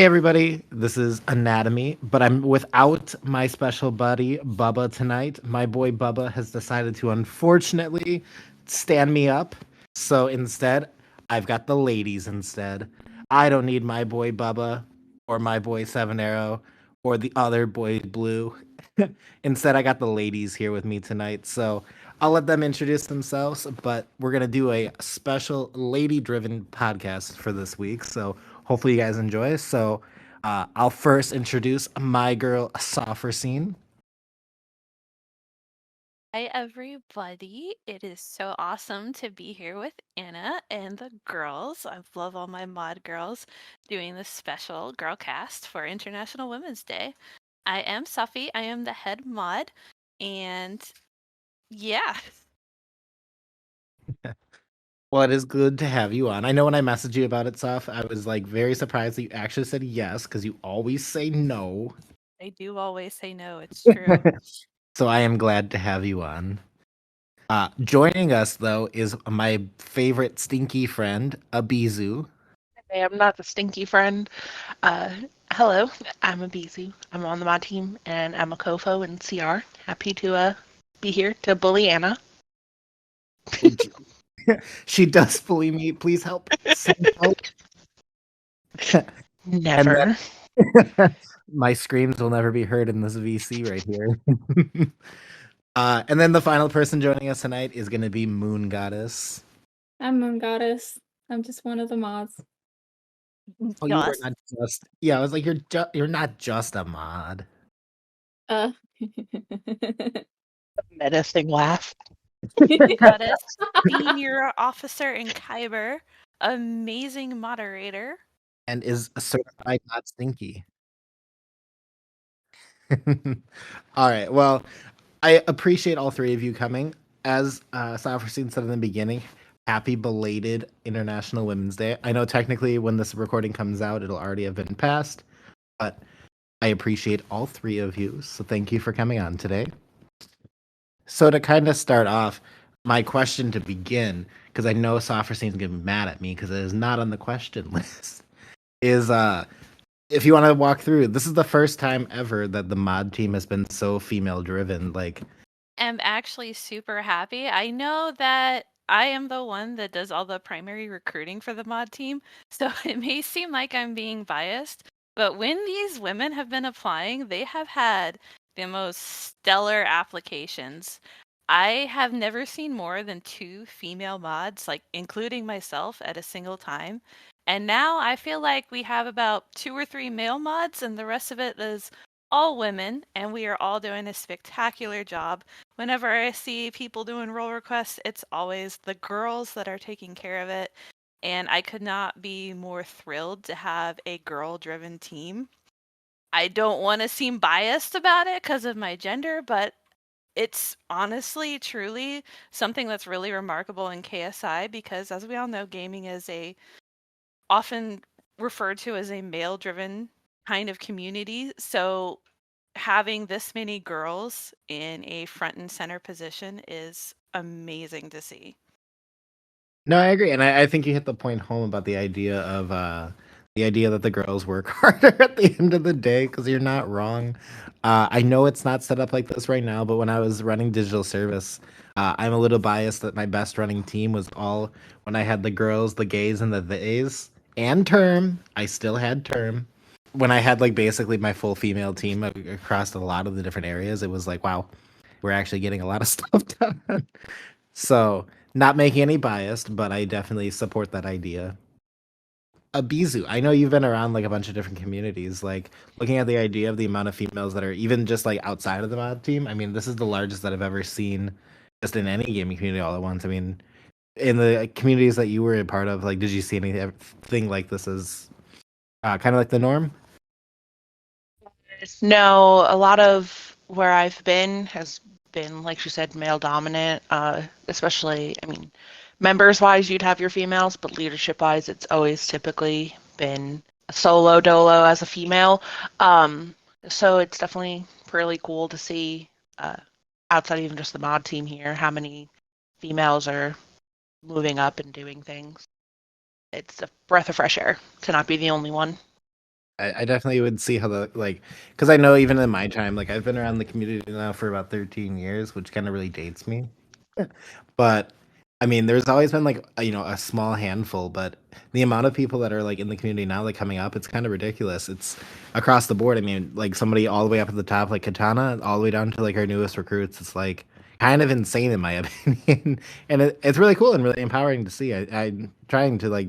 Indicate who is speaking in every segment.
Speaker 1: Hey everybody, this is Anatomy, but I'm without my special buddy Bubba tonight. My boy Bubba has decided to unfortunately stand me up. So instead, I've got the ladies instead. I don't need my boy Bubba or my boy Seven Arrow or the other boy Blue. Instead, I got the ladies here with me tonight. So I'll let them introduce themselves, but we're going to do a special lady driven podcast for this week. So hopefully you guys enjoy. So I'll first introduce my girl, Sophrozyne.
Speaker 2: Hi, everybody. It is so awesome to be here with Anna and the girls. I love all my mod girls doing this special girl cast for International Women's Day. I am Sophy. I am the head mod. And yeah,
Speaker 1: Well, it is good to have you on. I know when I messaged you about it, Soph, I was like very surprised that you actually said yes because you always say no.
Speaker 2: I do always say no. It's true.
Speaker 1: So I am glad to have you on. Joining us though is my favorite stinky friend, Abyzou.
Speaker 3: Hey, I'm not the stinky friend. Uh, Hello, I'm Abyzou. I'm on the mod team, and I'm a COFO in CR. Happy to be here to bully Anna.
Speaker 1: She does bully me. Please help. Send help. And
Speaker 3: Never.
Speaker 1: my screams will never be heard in this VC right here. And then the final person joining us tonight is going to be Moon Goddess.
Speaker 4: I'm Moon Goddess. I'm just one of the mods.
Speaker 1: Oh, you are
Speaker 2: Yes.
Speaker 1: not just. Yeah, I was like, you're not just a mod.
Speaker 4: Uh.
Speaker 3: Menacing laugh.
Speaker 2: Goddess, senior officer in Kyber, amazing moderator.
Speaker 1: And is certified not stinky. All right. Well, I appreciate all three of you coming. As Sophrozyne said in the beginning, happy belated International Women's Day. I know technically when this recording comes out, it'll already have been passed, but I appreciate all three of you. So thank you for coming on today. So to kind of start off, my question to begin, because I know Sophrozyne's gonna be mad at me because it is not on the question list, is if you want to walk through, this is the first time ever that the mod team has been so female driven. Like,
Speaker 2: Am actually super happy. I know that I am the one that does all the primary recruiting for the mod team, so it may seem like I'm being biased, but when these women have been applying, they have had the most stellar applications. I have never seen more than 2 female mods, like including myself, at a single time. And now I feel like we have about 2 or 3 male mods, and the rest of it is all women, and we are all doing a spectacular job. Whenever I see people doing role requests, it's always the girls that are taking care of it. And I could not be more thrilled to have a girl driven team. I don't want to seem biased about it because of my gender, but it's honestly, truly something that's really remarkable in KSI because, as we all know, gaming is a often referred to as a male driven kind of community. So having this many girls in a front and center position is amazing to see.
Speaker 1: no, I agree, and I think you hit the point home about the idea that the girls work harder at the end of the day. Because you're not wrong. I know it's not set up like this right now, but when I was running digital service, I'm a little biased that my best running team was all when I had the girls, the gays, and the theys, and term. I still had term. When I had like basically my full female team across a lot of the different areas, it was like, wow, we're actually getting a lot of stuff done. So, not making any biased, but I definitely support that idea. Abyzou, I know you've been around like a bunch of different communities. Like looking at the idea of the amount of females that are even just like outside of the mod team. I mean, this is the largest that I've ever seen just in any gaming community all at once. I mean, in the communities that you were a part of, like, did you see anything like this as kind of like the norm?
Speaker 3: No, a lot of where I've been has been, like you said, male dominant. Especially, I mean, members wise, you'd have your females, but leadership wise, it's always typically been a solo dolo as a female. So it's definitely really cool to see outside even just the mod team here how many females are moving up and doing things. It's a breath of fresh air to not be the only one.
Speaker 1: I definitely would see how the like, because I know even in my time, like I've been around the community now for about 13 years, which kind of really dates me. But I mean, there's always been like a small handful, but the amount of people that are like in the community now, like coming up, it's kind of ridiculous. It's across the board. I mean, like somebody all the way up at the top, like Katana, all the way down to like our newest recruits. It's like kind of insane in my opinion, and it's really cool and really empowering to see. I'm trying to like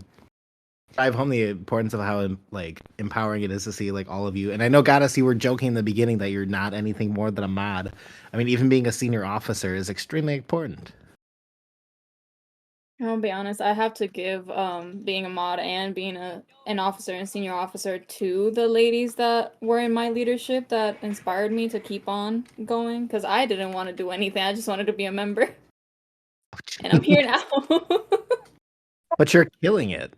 Speaker 1: drive home the importance of how like empowering it is to see like all of you. And I know, Goddess, you were joking in the beginning that you're not anything more than a mod. I mean, even being a senior officer is extremely important.
Speaker 4: I'll be honest, I have to give being a mod and being an officer and senior officer to the ladies that were in my leadership that inspired me to keep on going, because I didn't want to do anything. I just wanted to be a member. And I'm here now.
Speaker 1: But you're killing it.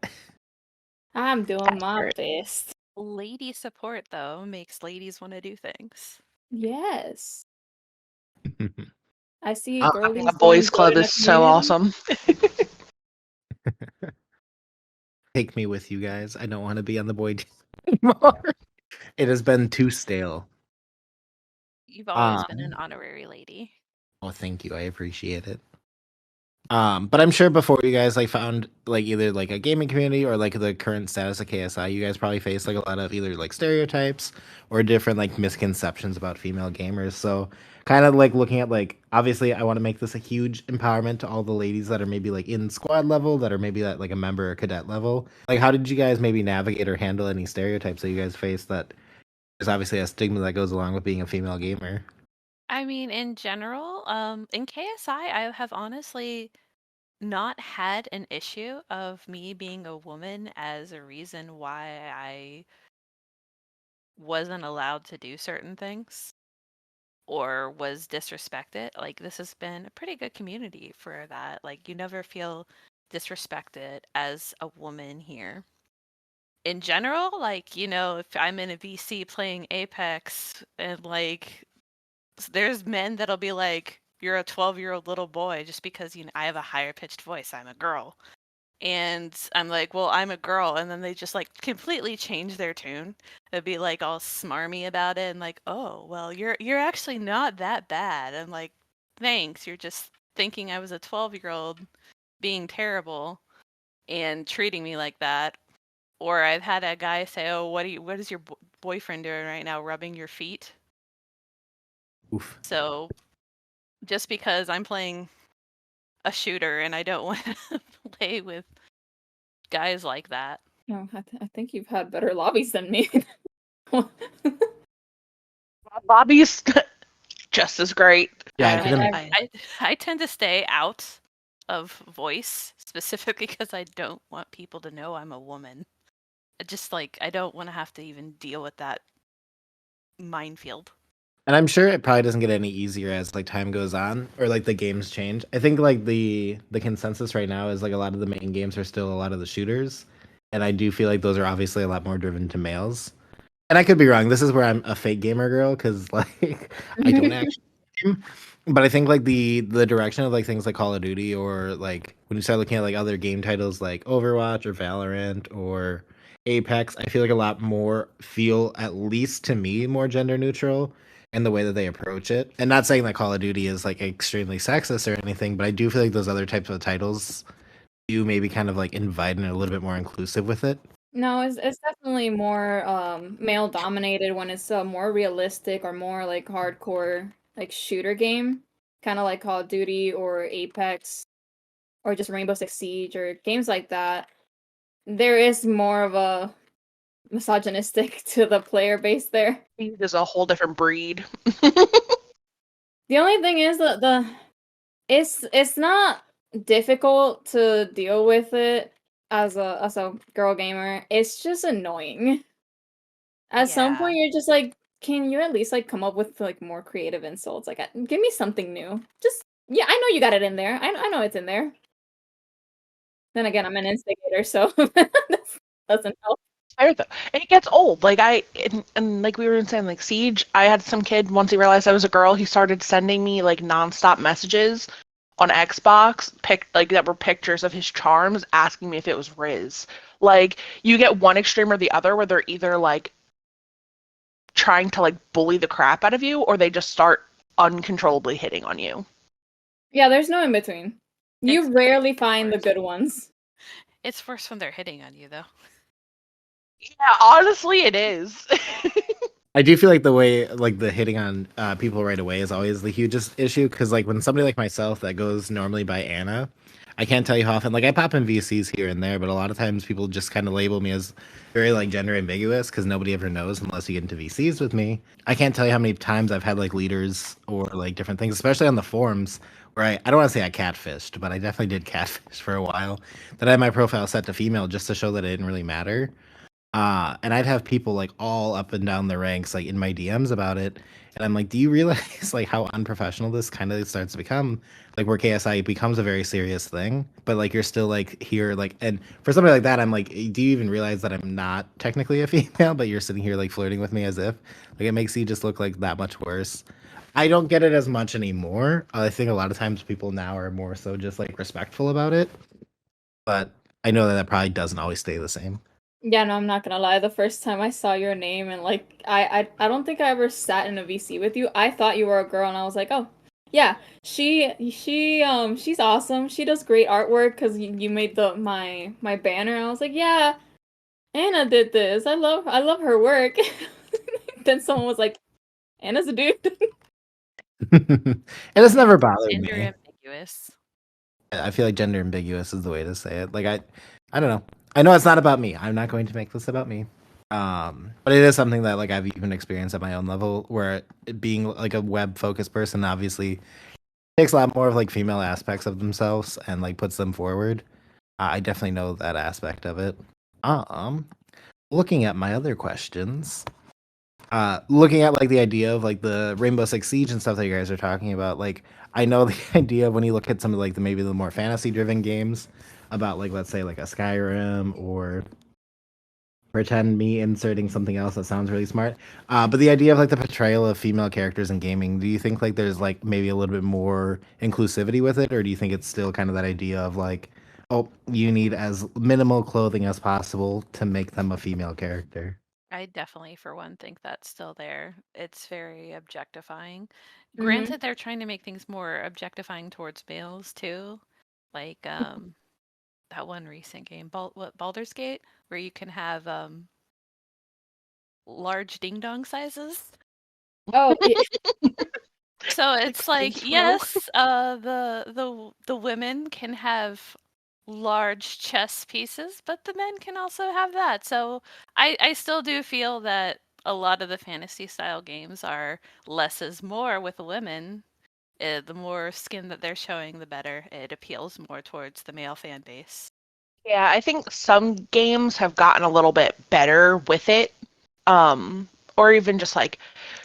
Speaker 4: I'm doing my best.
Speaker 2: Lady support, though, makes ladies want to do things.
Speaker 4: Yes. I see
Speaker 1: Oh,
Speaker 4: girlies
Speaker 3: A boys
Speaker 4: doing
Speaker 3: club
Speaker 4: good in
Speaker 3: is
Speaker 4: the
Speaker 3: so
Speaker 4: community.
Speaker 3: awesome.
Speaker 1: Take me with you guys. I don't want to be on the boy team anymore. It has been too stale.
Speaker 2: You've always been an honorary lady.
Speaker 1: Oh, thank you. I appreciate it. But I'm sure before you guys like found like either like a gaming community or like the current status of KSI, you guys probably faced like a lot of either like stereotypes or different like misconceptions about female gamers. So kind of like looking at like obviously I want to make this a huge empowerment to all the ladies that are maybe like in squad level, that are maybe at like a member or cadet level. Like how did you guys maybe navigate or handle any stereotypes that you guys faced, that there's obviously a stigma that goes along with being a female gamer?
Speaker 2: I mean, in general, in KSI, I have honestly not had an issue of me being a woman as a reason why I wasn't allowed to do certain things or was disrespected. Like, this has been a pretty good community for that. Like, you never feel disrespected as a woman here. In general, like, if I'm in a VC playing Apex and like there's men that'll be like, you're a 12-year-old little boy just because I have a higher pitched voice. I'm a girl. And I'm like, well, I'm a girl. And then they just like completely change their tune. They'd be like all smarmy about it and like, oh, well, you're actually not that bad. I'm like, thanks. You're just thinking I was a 12-year-old being terrible and treating me like that. Or I've had a guy say, oh, what is your boyfriend doing right now? Rubbing your feet?
Speaker 1: Oof.
Speaker 2: So just because I'm playing a shooter and I don't want to play with guys like that.
Speaker 4: No, I think you've had better lobbies than me.
Speaker 3: Lobby's just as great.
Speaker 1: Yeah,
Speaker 2: I tend to stay out of voice specifically because I don't want people to know I'm a woman. Just like I don't want to have to even deal with that minefield.
Speaker 1: and I'm sure it probably doesn't get any easier as like time goes on or like the games change. I think like the consensus right now is like a lot of the main games are still a lot of the shooters, and I do feel like those are obviously a lot more driven to males. And I could be wrong. This is where I'm a fake gamer girl because like I don't actually game. But I think like the direction of like things like Call of Duty, or like when you start looking at like other game titles like Overwatch or Valorant or Apex, I feel like a lot more feel, at least to me, more gender neutral in the way that they approach it. And not saying that Call of Duty is like extremely sexist or anything, but I do feel like those other types of titles do maybe kind of like invite and a little bit more inclusive with it.
Speaker 4: No, it's definitely more male dominated when it's a more realistic or more like hardcore like shooter game, kind of like Call of Duty or Apex or just Rainbow Six Siege or games like that. There is more of a misogynistic to the player base there.
Speaker 3: There's a whole different breed.
Speaker 4: The only thing is that it's not difficult to deal with it as a girl gamer. It's just annoying. At some point, you're just like, can you at least like come up with like more creative insults? Like, give me something new. Just yeah, I know you got it in there. I know it's in there. Then again, I'm an instigator, so that doesn't help.
Speaker 3: Fair though. And it gets old. Like and like we were saying, like Siege, I had some kid, once he realized I was a girl, he started sending me like nonstop messages on Xbox, like that were pictures of his charms, asking me if it was Riz. Like you get one extreme or the other, where they're either like trying to like bully the crap out of you, or they just start uncontrollably hitting on you.
Speaker 4: Yeah, there's no in between. You rarely find the good ones.
Speaker 2: It's worse when they're hitting on you, though.
Speaker 3: Yeah, honestly, it is.
Speaker 1: I do feel like the way, like the hitting on people right away is always the hugest issue. Because like when somebody like myself that goes normally by Anna, I can't tell you how often. Like I pop in VCs here and there, but a lot of times people just kind of label me as very like gender ambiguous because nobody ever knows unless you get into VCs with me. I can't tell you how many times I've had like leaders or like different things, especially on the forums where I don't want to say I catfished, but I definitely did catfish for a while. That I had my profile set to female just to show that it didn't really matter. And I'd have people like all up and down the ranks, like in my DMs about it. And I'm like, do you realize like how unprofessional this kind of starts to become? Like where KSI becomes a very serious thing, but like you're still like here, like, and for somebody like that, I'm like, do you even realize that I'm not technically a female, but you're sitting here like flirting with me as if, like, it makes you just look like that much worse. I don't get it as much anymore. I think a lot of times people now are more so just like respectful about it, but I know that that probably doesn't always stay the same.
Speaker 4: Yeah, no, I'm not gonna lie. The first time I saw your name and like I don't think I ever sat in a VC with you. I thought you were a girl and I was like, "Oh, yeah. She's awesome. She does great artwork cuz you made the my banner." I was like, "Yeah, Anna did this. I love her work." Then someone was like, "Anna's a dude."
Speaker 1: And it's never bothered
Speaker 2: Gender
Speaker 1: me.
Speaker 2: ambiguous.
Speaker 1: I feel like gender ambiguous is the way to say it. Like I don't know. I know it's not about me. I'm not going to make this about me. But it is something that like I've even experienced at my own level, where it being like a web focused person obviously takes a lot more of like female aspects of themselves and like puts them forward. I definitely know that aspect of it. Um, Looking at my other questions, looking at like the idea of like the Rainbow Six Siege and stuff that you guys are talking about, like I know the idea of when you look at some of like the maybe the more fantasy driven games about like let's say like a Skyrim or pretend me inserting something else that sounds really smart. But the idea of like the portrayal of female characters in gaming, do you think like there's like maybe a little bit more inclusivity with it, or do you think it's still kind of that idea of like, oh, you need as minimal clothing as possible to make them a female character?
Speaker 2: I definitely, for one, think that's still there. It's very objectifying.
Speaker 4: Mhm.
Speaker 2: Granted, they're trying to make things more objectifying towards males too. Like that one recent game, Baldur's Gate, where you can have large ding dong sizes.
Speaker 4: Oh, yeah.
Speaker 2: So it's like,
Speaker 3: Saints Row.
Speaker 2: yes, the women can have large chess pieces, but the men can also have that. So I still do feel that a lot of the fantasy style games are less is more with women. The more skin that they're showing, the better. It appeals more towards the male fan base.
Speaker 3: Yeah, I think some games have gotten a little bit better with it. Or even just like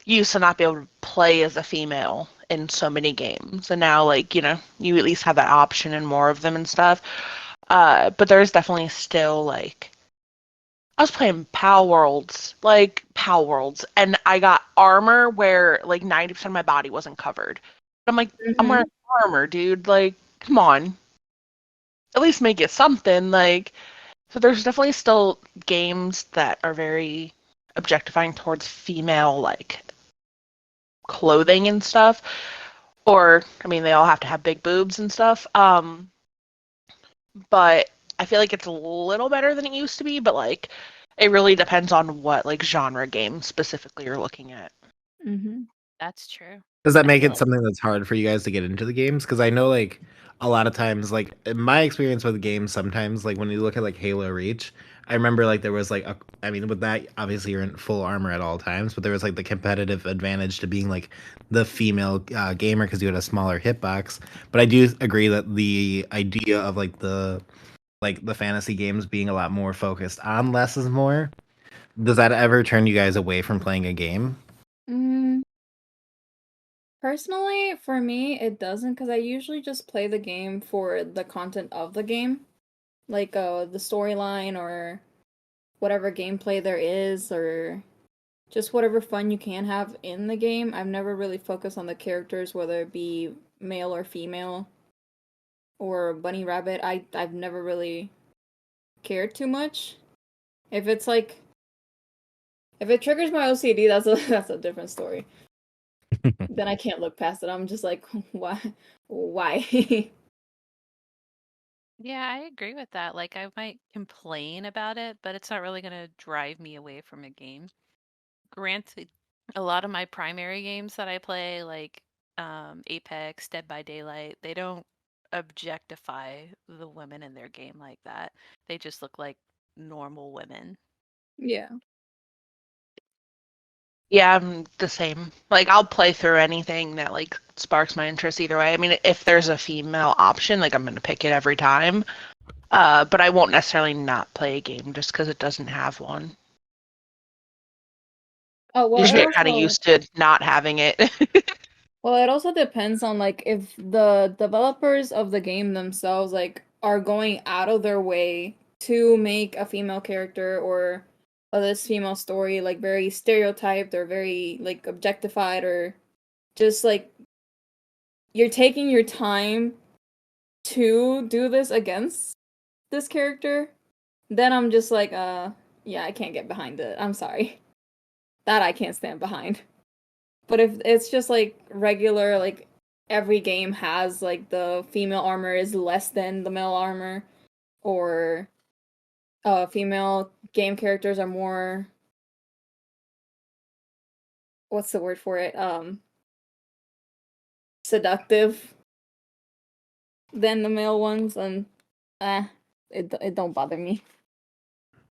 Speaker 3: you used to not be able to play as a female in so many games. And now like, you know, you at least have that option in more of them and stuff. But there's definitely still like I was playing Pal Worlds, and I got armor where like 90% of my body wasn't covered. I'm like, I'm wearing armor, dude. Like, come on. At least make it something. Like, so there's definitely still games that are very objectifying towards female like clothing and stuff. Or I mean they all have to have big boobs and stuff. But I feel like it's a little better than it used to be, but like it really depends on what like genre game specifically you're looking at.
Speaker 4: Mhm.
Speaker 2: That's true.
Speaker 1: Does that
Speaker 2: I
Speaker 1: make
Speaker 2: feel
Speaker 1: it something that's hard for you guys to get into the games? Because I know, like, a lot of times, like, in my experience with games, sometimes, like, when you look at, like, Halo Reach, I remember, like, there was, like, I mean, with that, obviously, you're in full armor at all times, but there was, like, the competitive advantage to being, like, the female gamer because you had a smaller hitbox. But I do agree that the idea of, like, the fantasy games being a lot more focused on less is more, does that ever turn you guys away from playing a game?
Speaker 4: Mm, Personally, for me, it doesn't because I usually just play the game for the content of the game, like the storyline or whatever gameplay there is, or just whatever fun you can have in the game. I've never really focused on the characters, whether it be male or female or bunny rabbit. I've never really cared too much. If it's like If it triggers my OCD, that's a different story. Then I can't look past it. I'm just like, why? Why?
Speaker 2: Yeah, I agree with that. Like, I might complain about it, but it's not really going to drive me away from a game. Granted, a lot of my primary games that I play, like Apex, Dead by Daylight, they don't objectify the women in their game like that. They just look like normal women.
Speaker 4: Yeah.
Speaker 3: Yeah, I'm the same. Like, I'll play through anything that like sparks my interest either way. I mean, if there's a female option, like I'm gonna pick it every time. But I won't necessarily not play a game just because it doesn't have one.
Speaker 4: Oh well,
Speaker 3: You just
Speaker 4: it
Speaker 3: get kind of
Speaker 4: also
Speaker 3: used to not having it.
Speaker 4: well, it also depends on like if the developers of the game themselves like are going out of their way to make a female character or this female story like very stereotyped or very like objectified or just like you're taking your time to do this against this character, then I'm just like, yeah, I can't get behind it. I'm sorry. That I can't stand behind. But if it's just like regular, like every game has like the female armor is less than the male armor, or female game characters are more, what's the word for it? Seductive than the male ones, and it don't bother me.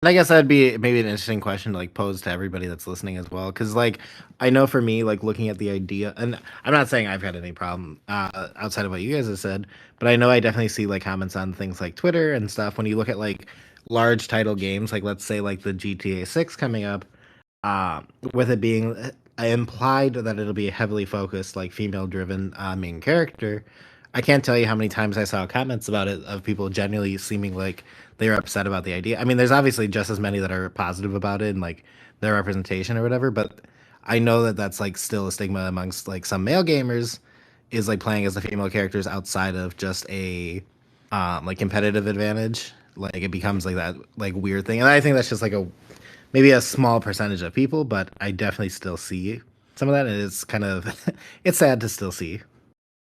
Speaker 1: And I guess that'd be maybe an interesting question to like pose to everybody that's listening as well, because like I know for me, like looking at the idea, and I'm not saying I've had any problem outside of what you guys have said, but I know I definitely see like comments on things like Twitter and stuff when you look at like large title games, like let's say like the GTA 6 coming up, with it being implied that it'll be a heavily focused like female driven main character. I can't tell you how many times I saw comments about it of people genuinely seeming like they're upset about the idea. I mean, there's obviously just as many that are positive about it and like their representation or whatever, but I know that that's like still a stigma amongst like some male gamers is like playing as the female characters outside of just a like competitive advantage. Like it becomes like that like weird thing, and I think that's just like a maybe a small percentage of people, but I definitely still see some of that, and it's kind of it's sad to still see.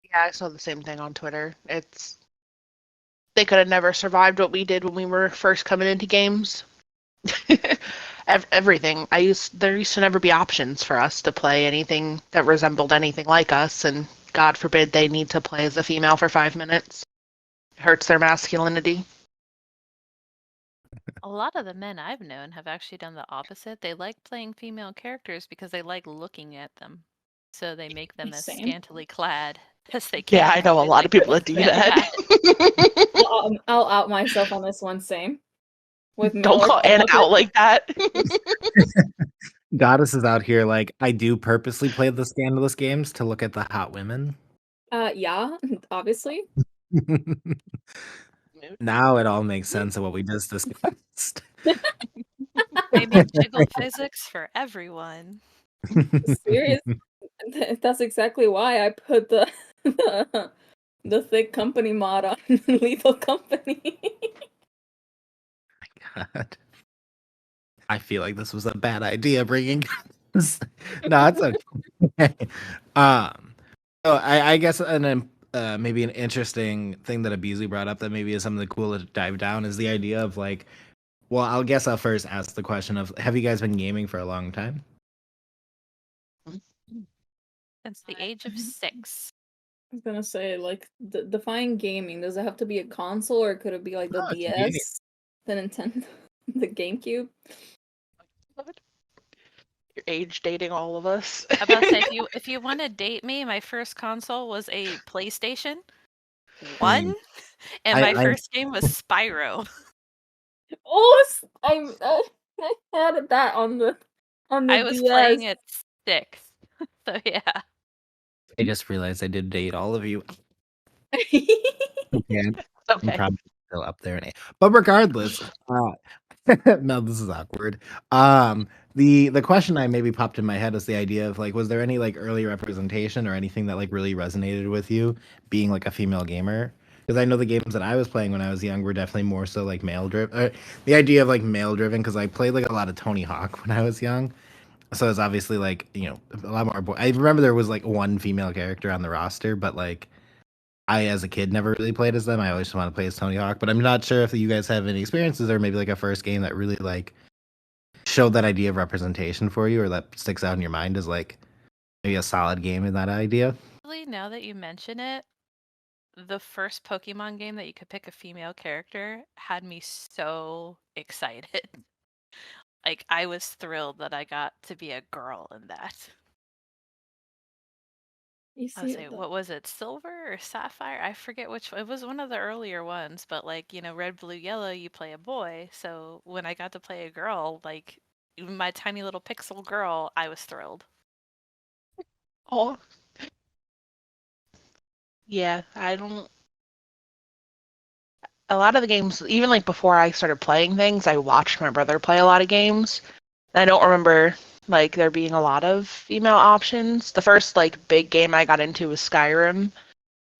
Speaker 3: Yeah, I saw the same thing on Twitter. They could have never survived what we did when we were first coming into games. Everything. There used to never be options for us to play anything that resembled anything like us, and God forbid they need to play as a female for 5 minutes. It hurts their masculinity.
Speaker 2: A lot of the men I've known have actually done the opposite. They like playing female characters because they like looking at them. So they make them as
Speaker 4: Same.
Speaker 2: scantily clad as they can.
Speaker 3: Yeah, I know a
Speaker 2: They
Speaker 3: lot
Speaker 2: like
Speaker 3: of people that
Speaker 2: to
Speaker 3: do
Speaker 2: look
Speaker 3: that.
Speaker 4: I'll out myself on this one. Same with
Speaker 3: Don't
Speaker 4: male
Speaker 3: call Anna
Speaker 4: female
Speaker 3: out like that.
Speaker 1: Goddess is out here like I do purposely play the scandalous games to look at the hot women.
Speaker 4: Yeah, obviously.
Speaker 1: Now it all makes sense of what we just discussed.
Speaker 2: I make jiggle physics for everyone.
Speaker 4: Serious. That's exactly why I put the the thick company mod on Lethal Company.
Speaker 1: God. I feel like this was a bad idea bringing this. No, it's okay. So I guess maybe an interesting thing that Abyzou brought up that maybe is something cool to dive down is the idea of like, well, I'll first ask the question of, have you guys been gaming for a long time?
Speaker 2: Since the age of 6.
Speaker 4: I was gonna say, like, define gaming. Does it have to be a console, or could it be like the
Speaker 1: No, it's gaming.
Speaker 4: DS, the Nintendo, the GameCube?
Speaker 3: You're age dating all of us.
Speaker 2: I'm about to say, if you want to date me, my first console was a PlayStation 1, and my first game was Spyro.
Speaker 4: Oh, I had that on the
Speaker 2: I was
Speaker 4: DS.
Speaker 2: playing at 6. So yeah.
Speaker 1: I just realized I did date all of you.
Speaker 3: Okay.
Speaker 1: I'm probably still up there in age. But regardless, no, this is awkward. The question I maybe popped in my head is the idea of like, was there any like early representation or anything that like really resonated with you being like a female gamer? because I know the games that I was playing when I was young were definitely more so like male driven. The idea of like male driven, because I played like a lot of Tony Hawk when I was young, so it's obviously like a lot more. I remember there was like one female character on the roster, but like I as a kid never really played as them. I always wanted to play as Tony Hawk, but I'm not sure if you guys have any experiences or maybe like a first game that really like showed that idea of representation for you, or that sticks out in your mind as like maybe a solid game in that idea.
Speaker 2: Actually, now that you mention it, the first Pokemon game that you could pick a female character had me so excited. Like, I was thrilled that I got to be a girl in that.
Speaker 4: You
Speaker 2: I was
Speaker 4: see,
Speaker 2: like, what was it, Silver or Sapphire? I forget which. It was one of the earlier ones, but like, Red, Blue, Yellow, you play a boy. So when I got to play a girl, like even my tiny little pixel girl, I was thrilled.
Speaker 3: Oh. Yeah, I don't. A lot of the games, even like before I started playing things, I watched my brother play a lot of games. I don't remember like there being a lot of female options. The first like big game I got into was Skyrim.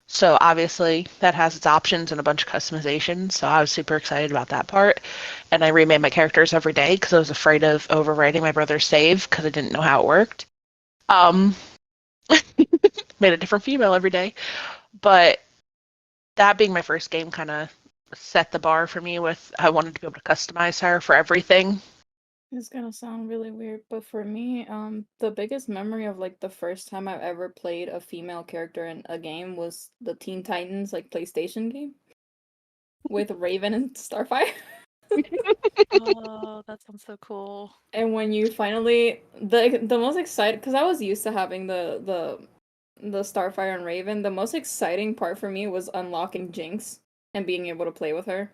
Speaker 3: So obviously that has its options and a bunch of customizations. So I was super excited about that part. And I remade my characters every day because I was afraid of overwriting my brother's save because I didn't know how it worked. Made a different female every day. But that being my first game kind of set the bar for me with I wanted to be able to customize her for everything.
Speaker 4: It's gonna sound really weird, but for me, the biggest memory of like the first time I've ever played a female character in a game was the Teen Titans like PlayStation game with Raven and Starfire.
Speaker 2: Oh, that sounds so cool.
Speaker 4: And when you finally the most excited, because I was used to having the Starfire and Raven, the most exciting part for me was unlocking Jinx and being able to play with her.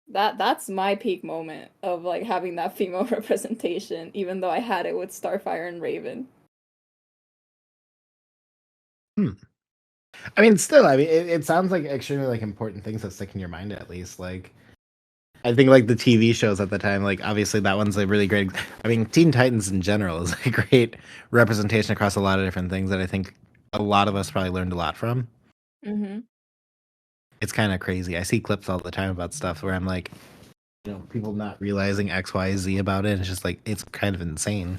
Speaker 4: That's my peak moment of like having that female representation, even though I had it with Starfire and Raven.
Speaker 1: I mean, still, I mean, it sounds like extremely like important things that stick in your mind at least. Like, I think like the TV shows at the time, like obviously that one's a really great. I mean, Teen Titans in general is a great representation across a lot of different things that I think a lot of us probably learned a lot from.
Speaker 4: Mm-hmm.
Speaker 1: It's kind of crazy. I see clips all the time about stuff where I'm like, people not realizing X, Y, Z about it. It's just like it's kind of insane.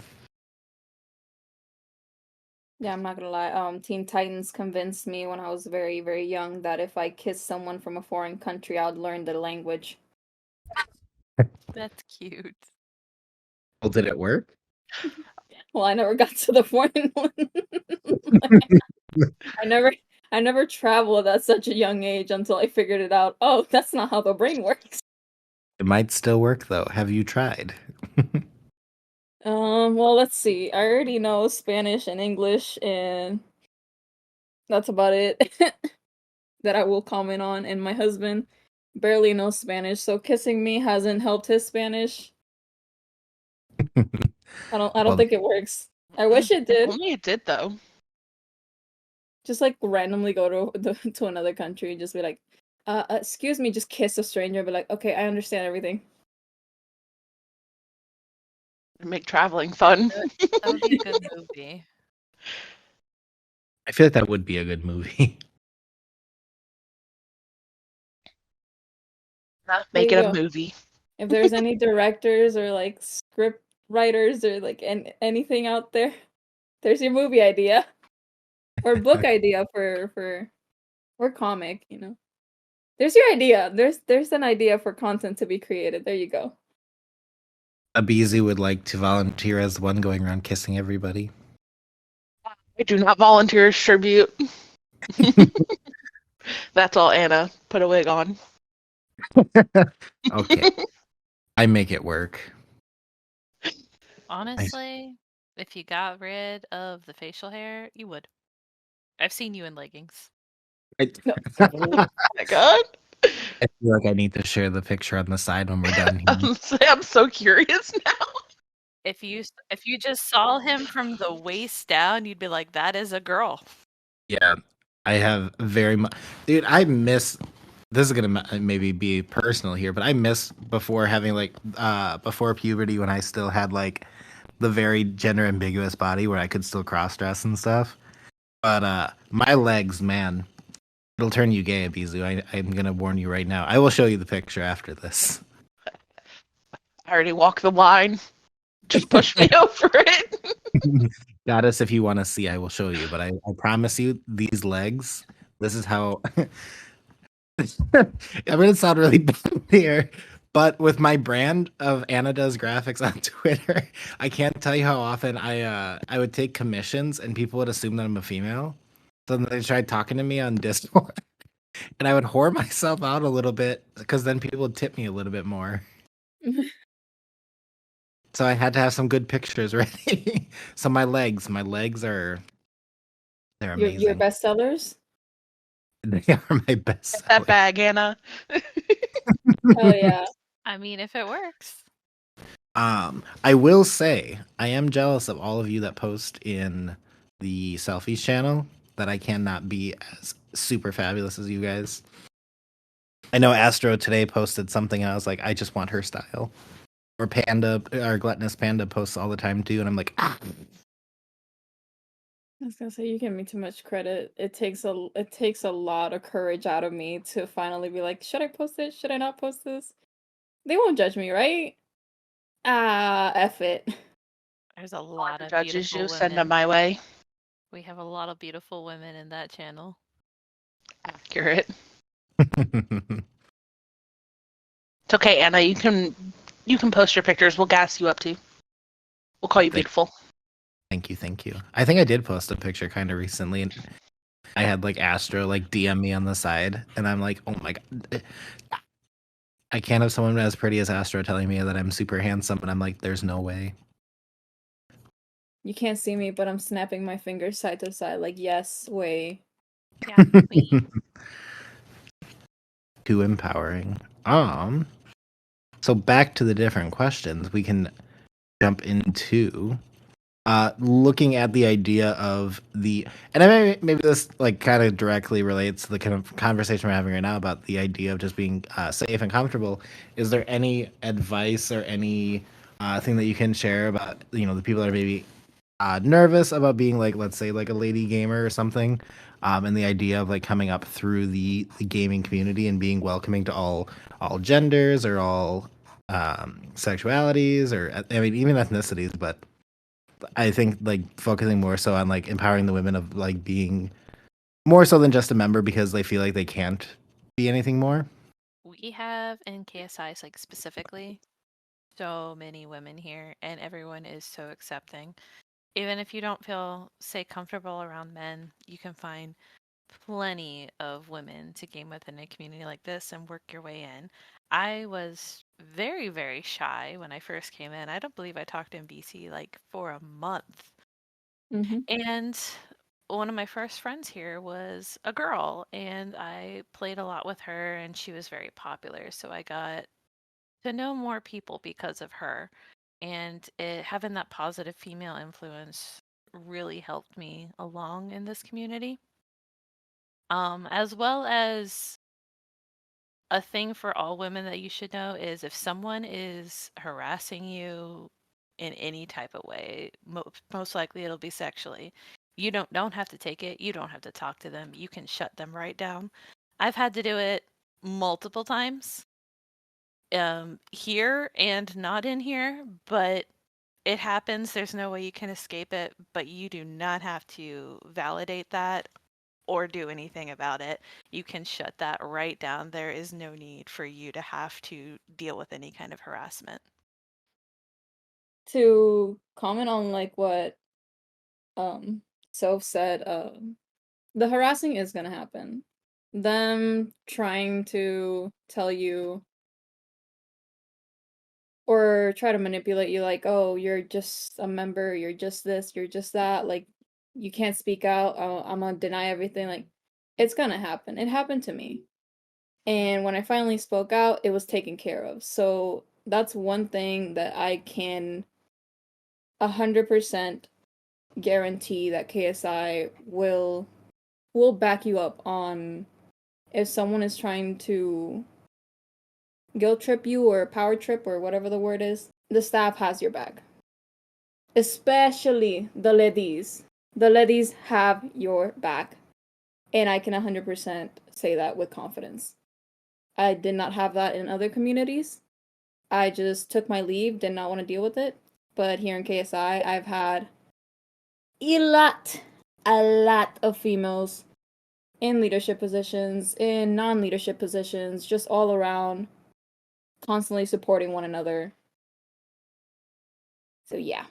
Speaker 4: Yeah, I'm not gonna lie. Teen Titans convinced me when I was very, very young that if I kissed someone from a foreign country, I'd learn the language.
Speaker 2: That's cute.
Speaker 1: Well, did it work?
Speaker 4: Well, I never got to the foreign one. I never traveled at such a young age until I figured it out. Oh, that's not how the brain works.
Speaker 1: It might still work though. Have you tried?
Speaker 4: Well, let's see. I already know Spanish and English, and that's about it that I will comment on. And my husband barely knows Spanish, so kissing me hasn't helped his Spanish. I don't
Speaker 1: Well,
Speaker 4: think it works. I wish it did.
Speaker 3: Only it did though.
Speaker 4: Just like randomly go to another country and just be like, excuse me, just kiss a stranger, be like, okay, I understand everything.
Speaker 3: Make traveling fun.
Speaker 2: That would be a good movie.
Speaker 1: I feel like that would be a good movie.
Speaker 3: Make
Speaker 4: There
Speaker 3: it
Speaker 4: you
Speaker 3: a
Speaker 4: go.
Speaker 3: movie.
Speaker 4: If there's any directors or like script writers or like anything out there, there's your movie idea or book idea for or comic, There's your idea. There's an idea for content to be created. There you go.
Speaker 1: Abyzou would like to volunteer as the one going around kissing everybody.
Speaker 3: I do not volunteer as tribute. That's all, Anna. Put a wig on.
Speaker 1: Okay. I make it work.
Speaker 2: Honestly, if you got rid of the facial hair, you would. I've seen you in leggings.
Speaker 4: No.
Speaker 3: Oh my god.
Speaker 1: I feel like I need to share the picture on the side when we're done here.
Speaker 3: I'm so curious now.
Speaker 2: If you just saw him from the waist down, you'd be like, that is a girl.
Speaker 1: Yeah, I have very much. Dude, I miss. This is gonna maybe be personal here, but I miss before having like before puberty when I still had like the very gender ambiguous body where I could still cross dress and stuff. But my legs, man, It'll turn you gay, Abyzou. I'm gonna warn you right now. I will show you the picture after this.
Speaker 3: I already walked the line. Just push me over it.
Speaker 1: Goddess, if you want to see, I will show you. But I promise you, these legs. This is how. I'm gonna sound really bad here, but with my brand of Anna Does Graphics on Twitter, I can't tell you how often I would take commissions and people would assume that I'm a female. So then they tried talking to me on Discord, and I would whore myself out a little bit because then people would tip me a little bit more. So I had to have some good pictures ready. So my legs are they're
Speaker 4: Your
Speaker 1: amazing.
Speaker 4: bestsellers?
Speaker 1: They are my best.
Speaker 3: Get that bag, Anna.
Speaker 4: Oh yeah.
Speaker 2: I mean, if it works.
Speaker 1: I will say I am jealous of all of you that post in the selfies channel that I cannot be as super fabulous as you guys. I know Astro today posted something and I was like, I just want her style. Or Panda, our gluttonous Panda posts all the time too, and I'm like, ah.
Speaker 4: I was gonna say you give me too much credit. It takes a lot of courage out of me to finally be like, should I post this? Should I not post this? They won't judge me, right? Ah, F it.
Speaker 2: There's a lot of
Speaker 3: Judges
Speaker 2: beautiful
Speaker 3: you,
Speaker 2: women.
Speaker 3: send them my way.
Speaker 2: We have a lot of beautiful women in that channel.
Speaker 3: Accurate. It's okay, Anna. You can post your pictures. We'll gas you up too. We'll call you beautiful.
Speaker 1: Thank you. I think I did post a picture kind of recently, and I had like Astro like DM me on the side, and I'm like, oh my god, I can't have someone as pretty as Astro telling me that I'm super handsome, and I'm like, there's no way.
Speaker 4: You can't see me, but I'm snapping my fingers side to side, like yes, way.
Speaker 2: Yeah, queen.
Speaker 1: Too empowering. So back to the different questions, we can jump into looking at the idea of and maybe this like kind of directly relates to the kind of conversation we're having right now about the idea of just being safe and comfortable. Is there any advice or any thing that you can share about the people that are maybe nervous about being like, let's say, like a lady gamer or something, and the idea of like coming up through the gaming community and being welcoming to all genders or all sexualities, or I mean even ethnicities, but I think like focusing more so on like empowering the women of like being more so than just a member because they feel like they can't be anything more.
Speaker 2: We have in KSI like specifically so many women here, and everyone is so accepting. Even if you don't feel, say, comfortable around men, you can find plenty of women to game with in a community like this and work your way in. I was very, very shy when I first came in. I don't believe I talked in BC like for a month.
Speaker 4: Mm-hmm.
Speaker 2: And one of my first friends here was a girl, and I played a lot with her, and she was very popular. So I got to know more people because of her. And having that positive female influence really helped me along in this community. As well as a thing for all women that you should know is if someone is harassing you in any type of way, most likely it'll be sexually. You don't have to take it. You don't have to talk to them. You can shut them right down. I've had to do it multiple times, here and not in here, but it happens. There's no way you can escape it, but you do not have to validate that or do anything about it. You can shut that right down. There is no need for you to have to deal with any kind of harassment.
Speaker 4: To comment on like what Soph said, the harassing is gonna happen. Them trying to tell you or try to manipulate you like, oh, you're just a member, you're just this, you're just that, like you can't speak out, oh, I'm gonna deny everything, like it's gonna happen. It happened to me. And when I finally spoke out, it was taken care of. So that's one thing that I can 100% guarantee that KSI will back you up on. If someone is trying to guilt trip you or power trip or whatever the word is, the staff has your back. Especially the ladies. The ladies have your back. And I can 100% say that with confidence. I did not have that in other communities. I just took my leave, did not want to deal with it. But here in KSI, I've had a lot of females in leadership positions, in non-leadership positions, just all around, constantly supporting one another. So yeah.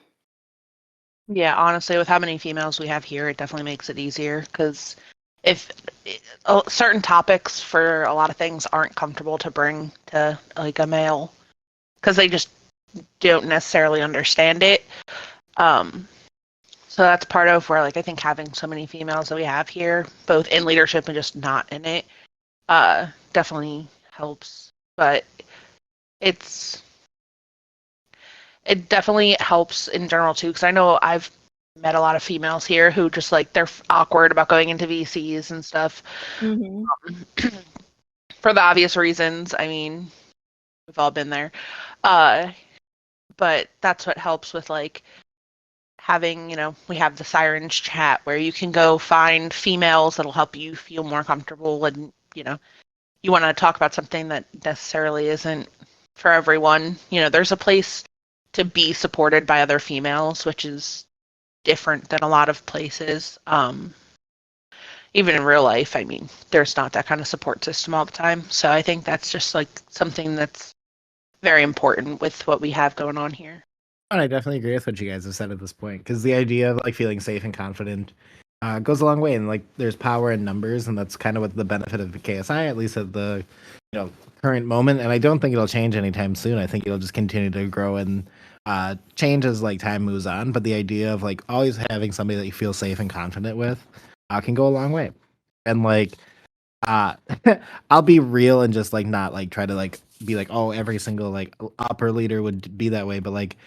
Speaker 3: Yeah, honestly, with how many females we have here, it definitely makes it easier because if certain topics for a lot of things aren't comfortable to bring to like a male because they just don't necessarily understand it. So that's part of where like I think having so many females that we have here, both in leadership and just not in it, definitely helps. But it definitely helps in general too, because I know I've met a lot of females here who just like they're awkward about going into VCs and stuff. For the obvious reasons. I mean, we've all been there. But that's what helps with like having, we have the Sirens chat where you can go find females that'll help you feel more comfortable and, you want to talk about something that necessarily isn't for everyone. There's a place to be supported by other females, which is different than a lot of places. Even in real life, I mean, there's not that kind of support system all the time. So I think that's just like something that's very important with what we have going on here.
Speaker 1: And I definitely agree with what you guys have said at this point, because the idea of like feeling safe and confident goes a long way, and like there's power in numbers, and that's kind of what the benefit of the KSI, at least at the current moment. And I don't think it'll change anytime soon. I think it'll just continue to grow and change as like time moves on. But the idea of like always having somebody that you feel safe and confident with can go a long way. And like I'll be real and just like not like try to like be like, oh, every single like upper leader would be that way, but like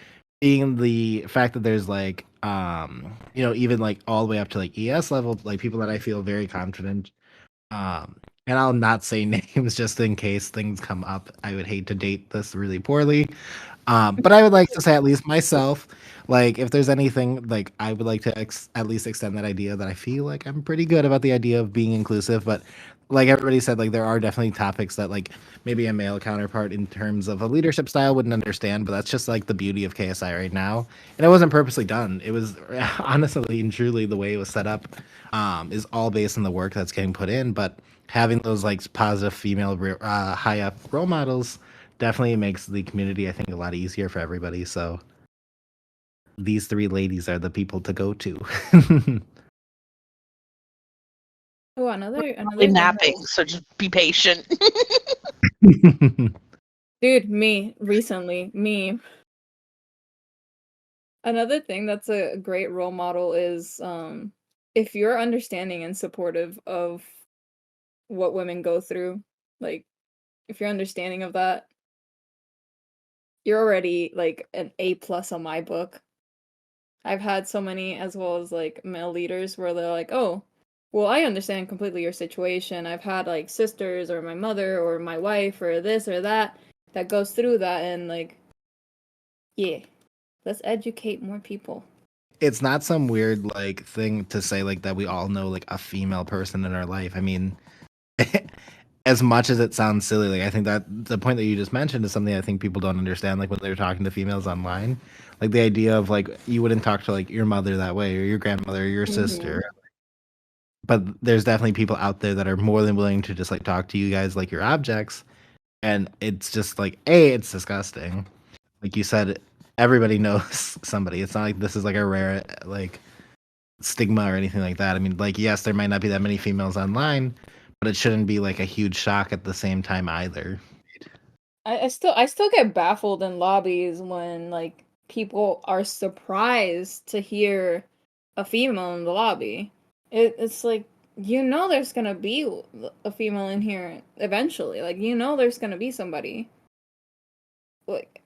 Speaker 1: being the fact that there's like even like all the way up to like ES level, like people that I feel very confident, and I'll not say names just in case things come up. I would hate to date this really poorly, but I would like to say at least myself, like if there's anything, like I would like to at least extend that idea that I feel like I'm pretty good about the idea of being inclusive. But like everybody said, like there are definitely topics that like maybe a male counterpart in terms of a leadership style wouldn't understand, but that's just like the beauty of KSI right now. And it wasn't purposely done. It was honestly and truly the way it was set up is all based on the work that's getting put in. But having those like positive female high up role models definitely makes the community, I think, a lot easier for everybody. So these three ladies are the people to go to.
Speaker 4: Oh, another
Speaker 3: napping, so just be patient.
Speaker 4: Dude, me. Another thing that's a great role model is if you're understanding and supportive of what women go through, like if you're understanding of that, you're already like an A+ on my book. I've had so many, as well as like male leaders, where they're like, oh, well, I understand completely your situation. I've had like sisters or my mother or my wife or this or that goes through that, and like, yeah, let's educate more people.
Speaker 1: It's not some weird like thing to say like that we all know like a female person in our life. I mean, as much as it sounds silly, like I think that the point that you just mentioned is something I think people don't understand, like when they're talking to females online. Like the idea of like you wouldn't talk to like your mother that way or your grandmother or your sister. But there's definitely people out there that are more than willing to just like talk to you guys like your objects. And it's just like, it's disgusting. Like you said, everybody knows somebody. It's not like this is like a rare like stigma or anything like that. I mean, like, yes, there might not be that many females online, but it shouldn't be like a huge shock at the same time either.
Speaker 4: I still get baffled in lobbies when like people are surprised to hear a female in the lobby. It's like, there's gonna be a female in here eventually. Like, there's gonna be somebody. Like,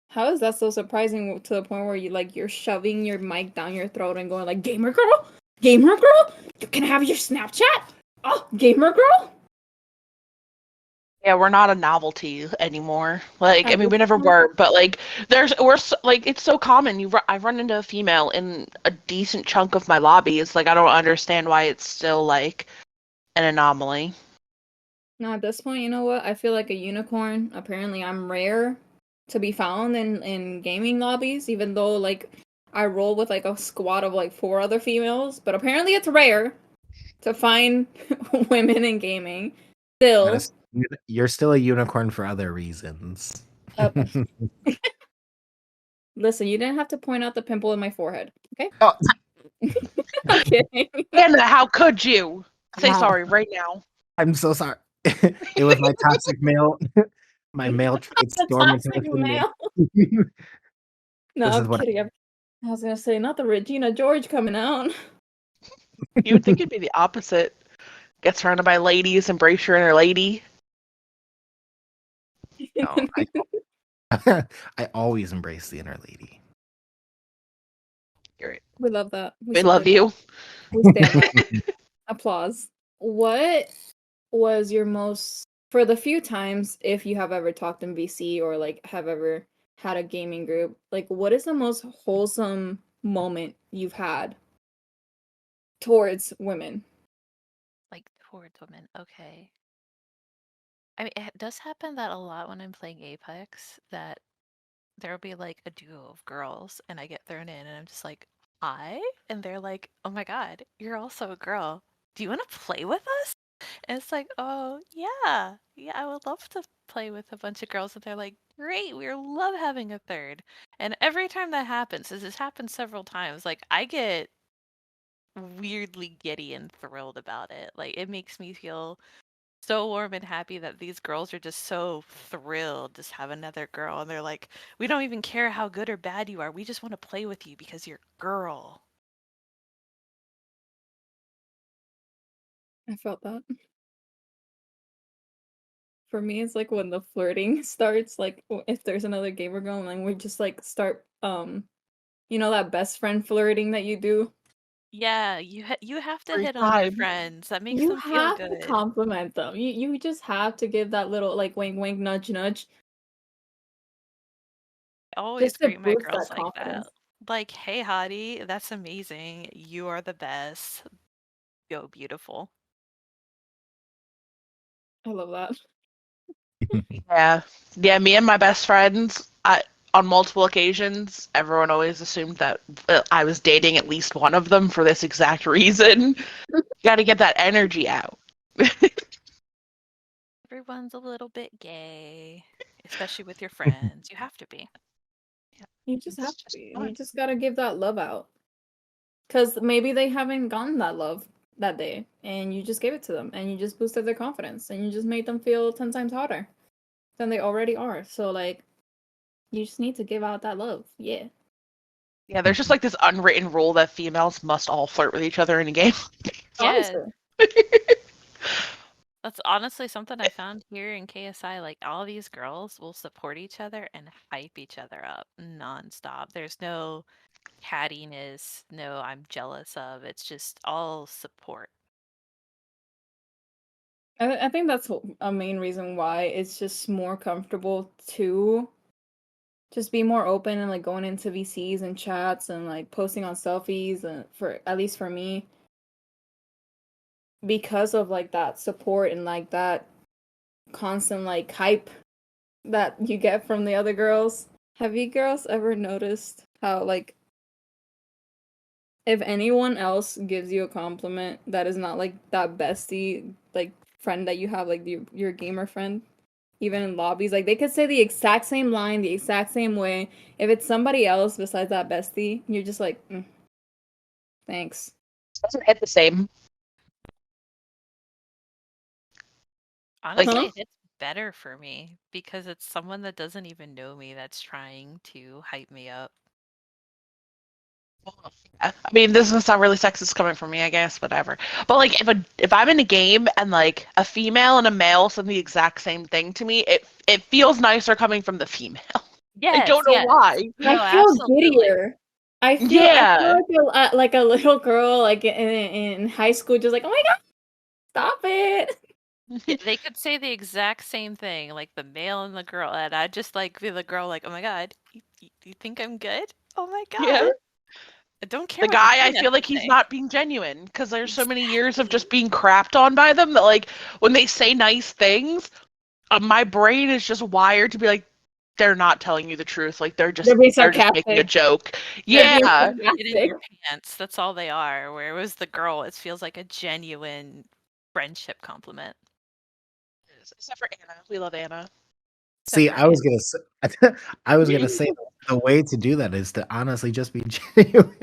Speaker 4: how is that so surprising to the point where you're shoving your mic down your throat and going like, gamer girl, you can have your Snapchat. Oh, gamer girl.
Speaker 3: Yeah, we're not a novelty anymore. Like, I mean, we never were, but like, it's so common. I've run into a female in a decent chunk of my lobby. It's like I don't understand why it's still like an anomaly.
Speaker 4: Now at this point, you know what? I feel like a unicorn. Apparently, I'm rare to be found in gaming lobbies, even though like I roll with like a squad of like 4 other females. But apparently, it's rare to find women in gaming. Still,
Speaker 1: Honest, you're still a unicorn for other reasons.
Speaker 4: listen, you didn't have to point out the pimple in my forehead, okay?
Speaker 1: Oh.
Speaker 4: I'm kidding.
Speaker 3: Anna, how could you? Say
Speaker 1: Wow.
Speaker 3: sorry right now.
Speaker 1: I'm so sorry. It was my toxic male, my male trait
Speaker 4: The
Speaker 1: storming
Speaker 4: toxic
Speaker 1: within me.
Speaker 4: male. No,
Speaker 1: This is
Speaker 4: I'm
Speaker 1: what
Speaker 4: kidding. I was gonna say, not the Regina George coming out.
Speaker 3: You would think it'd be the opposite. Get surrounded by ladies, embrace your inner lady.
Speaker 1: No, I always embrace the inner lady.
Speaker 3: Great.
Speaker 4: We love that.
Speaker 3: We love you.
Speaker 4: We stand that. Applause. What was your most, for the few times, if you have ever talked in VC or like have ever had a gaming group, like what is the most wholesome moment you've had towards women?
Speaker 2: Like towards women. Okay. I mean, it does happen that a lot when I'm playing Apex that there'll be like a duo of girls and I get thrown in and I'm just like, hi? And they're like, oh my God, you're also a girl. Do you want to play with us? And it's like, oh, yeah. Yeah, I would love to play with a bunch of girls. And they're like, great, we love having a third. And every time that happens, as this happens several times, like I get weirdly giddy and thrilled about it. Like it makes me feel so warm and happy that these girls are just so thrilled to have another girl. And they're like, we don't even care how good or bad you are. We just want to play with you because you're a girl.
Speaker 4: I felt that. For me, it's like when the flirting starts, like if there's another gamer girl and we just like start, you know, that best friend flirting that you do.
Speaker 2: Yeah, you have to
Speaker 3: Every
Speaker 2: hit on your
Speaker 3: time.
Speaker 2: friends. That makes
Speaker 4: You
Speaker 2: them feel
Speaker 4: have to
Speaker 2: good.
Speaker 4: compliment them. You just have to give that little like wink wink nudge nudge
Speaker 2: I always
Speaker 4: just to
Speaker 2: greet my
Speaker 4: boost
Speaker 2: girls
Speaker 4: that
Speaker 2: like
Speaker 4: confidence.
Speaker 2: that. Like, hey, hottie, that's amazing. You are the best. Yo, beautiful.
Speaker 4: I love that.
Speaker 3: Yeah. Yeah, me and my best friends, on multiple occasions, everyone always assumed that I was dating at least one of them for this exact reason. You got to get that energy out.
Speaker 2: Everyone's a little bit gay, especially with your friends. You have to be.
Speaker 4: You just
Speaker 3: It's
Speaker 4: have to
Speaker 3: just
Speaker 4: be.
Speaker 3: fun.
Speaker 4: You just gotta give that love out. Because maybe they haven't gotten that love that day, and you just gave it to them, and you just boosted their confidence, and you just made them feel 10 times hotter than they already are. So, like, you just need to give out that love. Yeah.
Speaker 3: Yeah, there's just like this unwritten rule that females must all flirt with each other in a game.
Speaker 2: Yeah,
Speaker 4: Honestly.
Speaker 2: that's honestly something I found here in KSI. Like, all these girls will support each other and hype each other up nonstop. There's no cattiness, no I'm jealous of. It's just all support.
Speaker 4: I think that's a main reason why it's just more comfortable to just be more open and like going into VCs and chats and like posting on selfies and for at least for me because of like that support and like that constant like hype that you get from the other girls. Have you girls ever noticed how like if anyone else gives you a compliment that is not like that bestie like friend that you have like your gamer friend even in lobbies like they could say the exact same line the exact same way if it's somebody else besides that bestie you're just like thanks.
Speaker 3: Doesn't hit the same.
Speaker 2: Honestly,
Speaker 4: Huh?
Speaker 2: it's better for me because it's someone that doesn't even know me that's trying to hype me up.
Speaker 3: I mean, this is not really sexist coming from me, I guess, whatever. But like, if I'm in a game and like a female and a male send the exact same thing to me, it feels nicer coming from the female. I
Speaker 2: Yes,
Speaker 3: don't know
Speaker 2: yes.
Speaker 3: why.
Speaker 2: No,
Speaker 4: I feel
Speaker 2: absolutely.
Speaker 4: giddier. I
Speaker 3: Yeah.
Speaker 4: feel like a little girl like in high school just like oh my god stop it.
Speaker 2: Yeah, they could say the exact same thing, like the male and the girl, and I just like feel the girl like, oh my god, you think I'm good? Oh my
Speaker 3: Yeah.
Speaker 2: god. I don't care
Speaker 3: The
Speaker 2: what
Speaker 3: guy,
Speaker 2: the
Speaker 3: I feel
Speaker 2: has
Speaker 3: like
Speaker 2: to
Speaker 3: he's
Speaker 2: say.
Speaker 3: not being genuine because there's so many years of just being crapped on by them that, like, when they say nice things, my brain is just wired to be like, they're not telling you the truth. Like, they're just
Speaker 4: being
Speaker 3: making a
Speaker 4: sarcastic.
Speaker 3: joke.
Speaker 4: They're being
Speaker 3: Yeah.
Speaker 2: Get in your
Speaker 4: sarcastic.
Speaker 2: pants. That's all they are. Where it was the girl, it feels like a genuine friendship compliment.
Speaker 3: Except for Anna. We love Anna.
Speaker 1: See,
Speaker 2: for
Speaker 1: I was gonna say, I was gonna say the way to do that is to honestly just be genuine.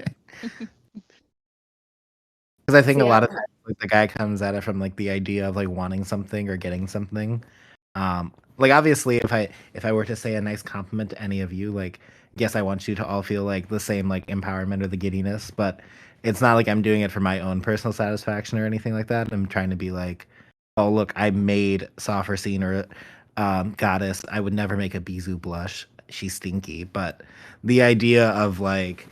Speaker 1: Because I think a
Speaker 4: See,
Speaker 1: lot of times, like, the guy comes at it from like the idea of like wanting something or getting something. Like obviously, if I were to say a nice compliment to any of you, like yes, I want you to all feel like the same like empowerment or the giddiness, but it's not like I'm doing it for my own personal satisfaction or anything like that. I'm trying to be like, oh look, I made Sophrozyne or Goddess. I would never make a Abyzou blush. She's stinky, but the idea of like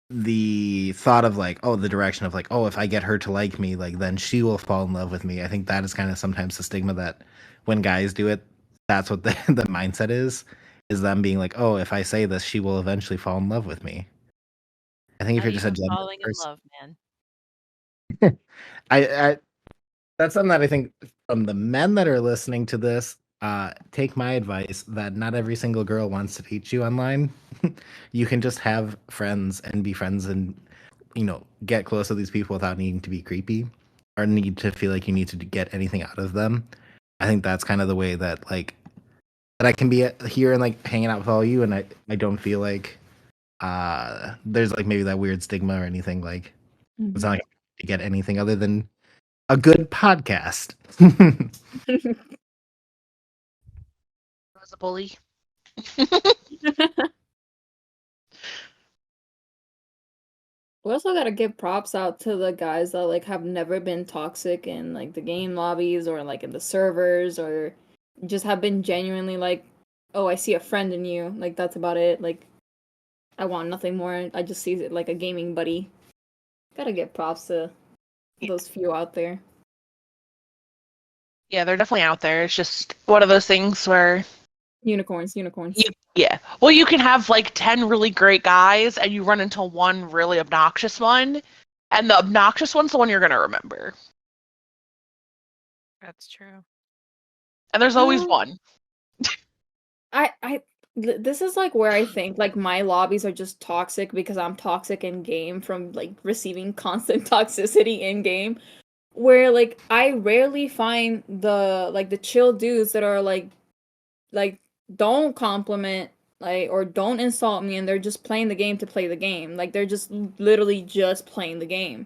Speaker 1: the thought of like, oh, the direction of like, oh, if I get her to like me, like then she will fall in love with me. I think that is kind of sometimes the stigma that when guys do it, that's what the, the mindset is them being like, oh, if I say this, she will eventually fall in love with me. I think if
Speaker 2: not
Speaker 1: you're just a
Speaker 2: even
Speaker 1: genuine
Speaker 2: falling in
Speaker 1: person,
Speaker 2: love, man.
Speaker 1: I that's something that I think from the men that are listening to this, take my advice that not every single girl wants to teach you online. You can just have friends and be friends and get close to these people without needing to be creepy or need to feel like you need to get anything out of them. I think that's kind of the way that like that I can be here and like hanging out with all you, and I don't feel like there's like maybe that weird stigma or anything. Like it's not like to get anything other than a good podcast.
Speaker 3: I was a bully.
Speaker 4: We also gotta give props out to the guys that like have never been toxic in like the game lobbies or like in the servers or just have been genuinely like, oh, I see a friend in you. Like that's about it. Like I want nothing more. I just see it like a gaming buddy. Gotta give props to those few out there.
Speaker 3: Yeah, they're definitely out there. It's just one of those things where
Speaker 4: Unicorns.
Speaker 3: yeah. Well, you can have like 10 really great guys and you run into one really obnoxious one, and the obnoxious one's the one you're going to remember.
Speaker 2: That's true.
Speaker 3: And there's always one.
Speaker 4: This is like where I think like my lobbies are just toxic because I'm toxic in game from like receiving constant toxicity in game. Where like I rarely find the chill dudes that are like don't compliment like or don't insult me and they're just playing the game to play the game. Like they're just literally just playing the game.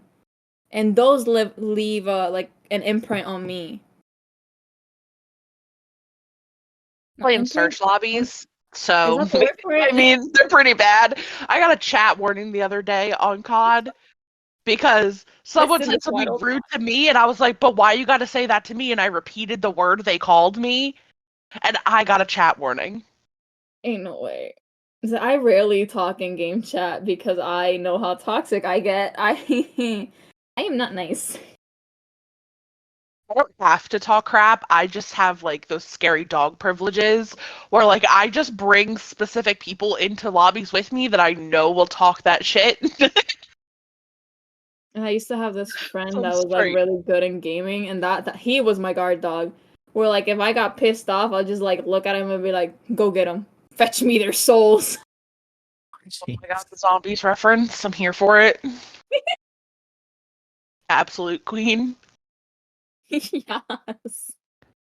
Speaker 4: And those leave like an imprint on me.
Speaker 3: Play in
Speaker 4: Imprint?
Speaker 3: search lobbies.
Speaker 4: Is
Speaker 3: So,
Speaker 4: that the word for
Speaker 3: I
Speaker 4: it?
Speaker 3: mean, they're pretty bad. I got a chat warning the other day on COD because someone
Speaker 4: Listen,
Speaker 3: said
Speaker 4: it's
Speaker 3: something
Speaker 4: wild.
Speaker 3: rude to me, and I was like, but why you got to say that to me? And I repeated the word they called me, and I got a chat warning.
Speaker 4: Ain't no way. I rarely talk in game chat because I know how toxic I get. I am not nice.
Speaker 3: I don't have to talk crap. I just have like those scary dog privileges where like I just bring specific people into lobbies with me that I know will talk that shit.
Speaker 4: And I used to have this friend
Speaker 3: So
Speaker 4: that
Speaker 3: I'm
Speaker 4: was like
Speaker 3: straight.
Speaker 4: really good in gaming, and that he was my guard dog. Where like if I got pissed off, I'll just like look at him and be like, "Go get them, fetch me their souls."
Speaker 3: Oh my god, the zombies reference. I'm here for it. Absolute queen.
Speaker 4: Yes.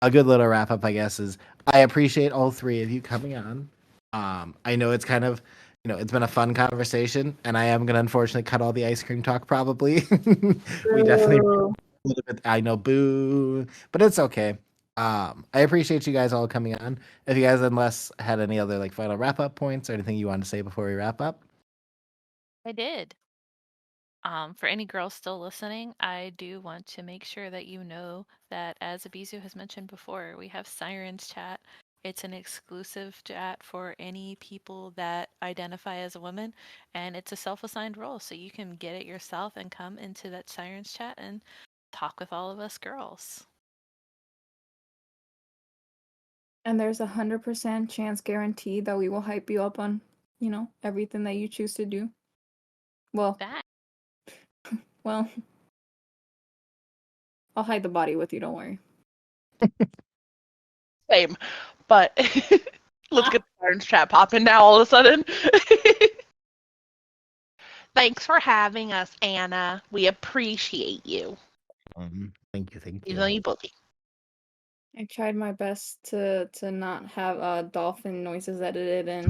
Speaker 1: A good little wrap up, I guess, is I appreciate all three of you coming on. I know it's kind of, it's been a fun conversation, and I am gonna unfortunately cut all the ice cream talk. Probably, we definitely
Speaker 4: Boo.
Speaker 1: a little bit. I know, boo, but it's okay. I appreciate you guys all coming on. If you guys, unless had any other like final wrap up points or anything you want to say before we wrap up.
Speaker 2: I did. For any girls still listening, I do want to make sure that you know that, as Abyzou has mentioned before, we have Sirens Chat. It's an exclusive chat for any people that identify as a woman, and it's a self-assigned role, so you can get it yourself and come into that Sirens Chat and talk with all of us girls.
Speaker 4: And there's 100% chance guaranteed that we will hype you up on, everything that you choose to do. Well,
Speaker 2: That.
Speaker 4: well, I'll hide the body with you. Don't worry.
Speaker 3: Same. But let's get the Clarence chat popping now all of a sudden. Thanks for having us, Anna. We appreciate you.
Speaker 1: Thank you.
Speaker 3: Even though you bully.
Speaker 4: I tried my best to not have dolphin noises edited in.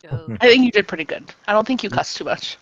Speaker 2: Go.
Speaker 3: I think you did pretty good. I don't think you cussed too much.